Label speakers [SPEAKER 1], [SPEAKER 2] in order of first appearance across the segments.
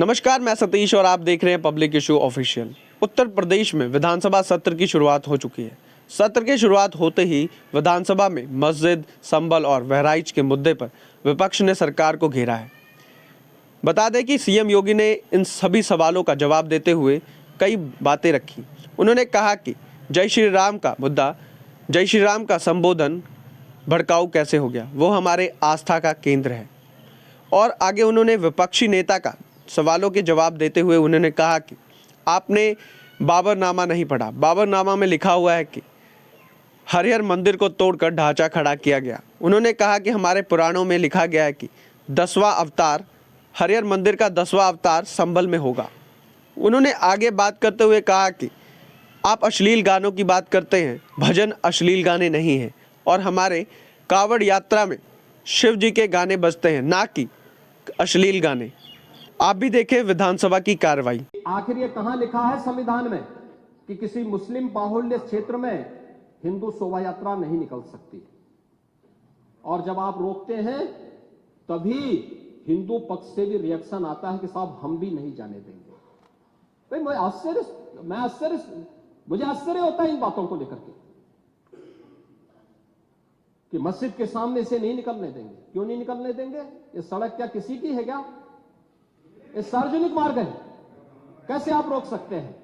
[SPEAKER 1] नमस्कार, मैं सतीश और आप देख रहे हैं public issue official. Uttar Pradesh में विधानसभा सत्र की शुरुआत हो चुकी है। सत्र की शुरुआत होते ही विधानसभा में मस्जिद, संबल और बहराइच के मुद्दे पर विपक्ष ने सरकार को घेरा है। बता दें कि सीएम योगी ने इन सभी सवालों का जवाब देते हुए कई बातें रखी। उन्होंने कहा कि जय श्री राम का मुद्दा, जय श्री राम का संबोधन भड़काऊ कैसे हो गया, वो हमारे आस्था का केंद्र है। और आगे उन्होंने विपक्षी नेता का सवालों के जवाब देते हुए उन्होंने कहा कि आपने बाबरनामा नहीं पढ़ा। बाबरनामा में लिखा हुआ है कि हरिहर मंदिर को तोड़कर ढांचा खड़ा किया गया। उन्होंने कहा कि हमारे पुराणों में लिखा गया है कि 10वां अवतार, हरिहर मंदिर का 10वां अवतार संभल में होगा। उन्होंने आगे बात करते हुए कहा कि आप अश्लील गानों की बात करते हैं, भजन अश्लील गाने नहीं हैं और हमारे कावड़ यात्रा में शिव जी के गाने बजते हैं, ना कि अश्लील गाने। आप भी देखें विधानसभा की कार्रवाई।
[SPEAKER 2] आखिर ये कहां लिखा है संविधान में कि किसी मुस्लिम बाहुल्य क्षेत्र में हिंदू शोभा यात्रा नहीं निकल सकती? और जब आप रोकते हैं तभी हिंदू पक्ष से भी रिएक्शन आता है कि साहब हम भी नहीं जाने देंगे। भाई मुझे आश्चर्य होता है इन बातों को लेकर के कि मस्जिद के सामने से नहीं निकलने देंगे। क्यों नहीं निकलने देंगे? ये सड़क क्या किसी की है क्या? ये सार्वजनिक मार्ग है, कैसे आप रोक सकते हैं?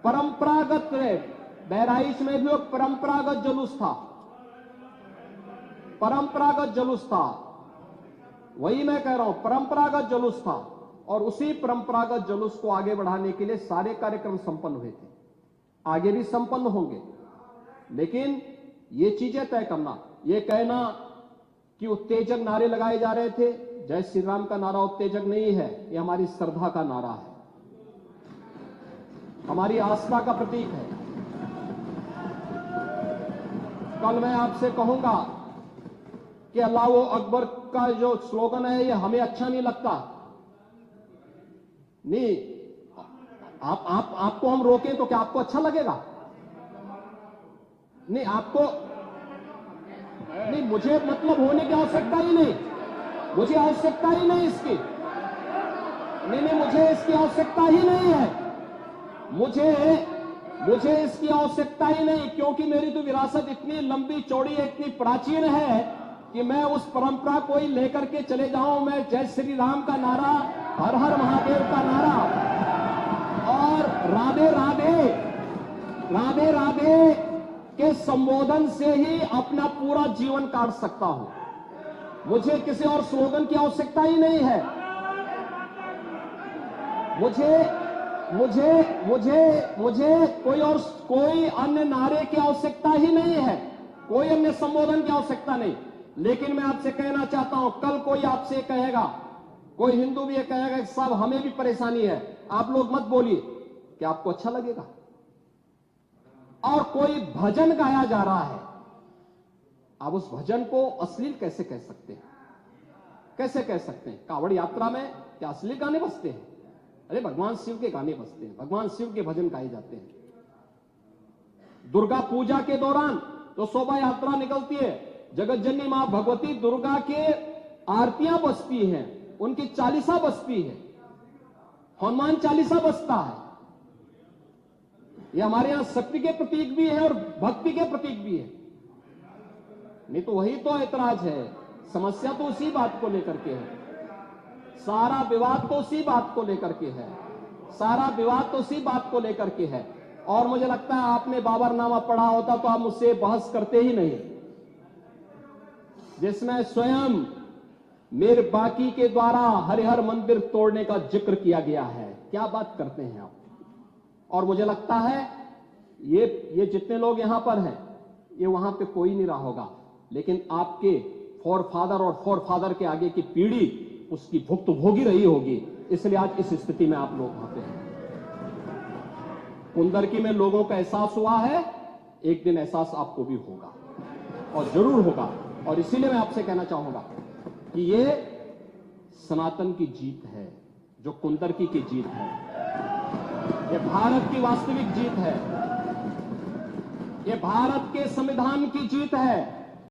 [SPEAKER 2] परंपरागत बहराइच में भी एक परंपरागत जुलूस था, परंपरागत जुलूस था, वही मैं कह रहा हूं, परंपरागत जुलूस था। और उसी परंपरागत जुलूस को आगे बढ़ाने के लिए सारे कार्यक्रम संपन्न हुए थे, आगे भी संपन्न होंगे। लेकिन ये चीजें तय करना, ये कहना कि उत्तेजक नारे लगाए जा रहे थे, जय श्री राम का नारा उत्तेजक नहीं है, ये हमारी श्रद्धा का नारा है, हमारी आस्था का प्रतीक है। कल मैं आपसे कहूंगा कि अल्लाह वो अकबर का जो स्लोगन है ये हमें अच्छा नहीं लगता। नहीं, आपको हम रोकें तो क्या आपको अच्छा लगेगा? नहीं, आपको नहीं, मुझे मतलब होने की आवश्यकता ही नहीं, मुझे आवश्यकता ही नहीं इसकी। नहीं, मुझे इसकी आवश्यकता ही नहीं है, मुझे इसकी आवश्यकता ही नहीं, क्योंकि मेरी तो विरासत इतनी लंबी चौड़ी है, इतनी प्राचीन है कि मैं उस परंपरा को ही लेकर के चले जाऊं। मैं जय श्री राम का नारा, हर हर महादेव का नारा और राधे राधे, राधे राधे के संबोधन से ही अपना पूरा जीवन काट सकता हूं। मुझे किसी और स्लोगन की आवश्यकता ही नहीं है। मुझे कोई अन्य नारे की आवश्यकता ही नहीं है, कोई अन्य संबोधन की आवश्यकता नहीं। लेकिन मैं आपसे कहना चाहता हूं, कल कोई आपसे कहेगा, कोई हिंदू भी ये कहेगा कि साहब हमें भी परेशानी है, आप लोग मत बोलिए, क्या आपको अच्छा लगेगा? और कोई भजन गाया जा रहा है, आप उस भजन को अश्लील कैसे कह सकते हैं? कैसे कह सकते हैं? कावड़ यात्रा में क्या अश्लील गाने बजते हैं? अरे भगवान शिव के गाने बजते हैं, भगवान शिव के भजन गाए जाते हैं। दुर्गा पूजा के दौरान तो शोभा यात्रा निकलती है, जगत जननी मां भगवती दुर्गा के आरतियां बजती हैं, उनकी चालीसा बजती है, हनुमान चालीसा बजता है। ये हमारे यहां शक्ति के प्रतीक भी है और भक्ति के प्रतीक भी है। नहीं तो वही तो ऐतराज है, समस्या तो उसी बात को लेकर के है, सारा विवाद तो उसी बात को लेकर के है, सारा विवाद तो उसी बात को लेकर के है। और मुझे लगता है आपने बाबरनामा पढ़ा होता तो आप मुझसे बहस करते ही नहीं, जिसमें स्वयं मीर बाकी के द्वारा हरिहर मंदिर तोड़ने का जिक्र किया गया है। क्या बात करते हैं आप? और मुझे लगता है ये जितने लोग यहां पर हैं, ये वहां पे कोई नहीं रहा होगा, लेकिन आपके फोरफादर और फोरफादर के आगे की पीढ़ी उसकी भुक्तभोगी रही होगी, इसलिए आज इस स्थिति में आप लोग वहां पे हैं। कुंदरकी में लोगों का एहसास हुआ है, एक दिन एहसास आपको भी होगा और जरूर होगा। और इसीलिए मैं आपसे कहना चाहूंगा कि ये सनातन की जीत है, जो कुंदरकी की जीत है, ये भारत की वास्तविक जीत है, ये भारत के संविधान की जीत है।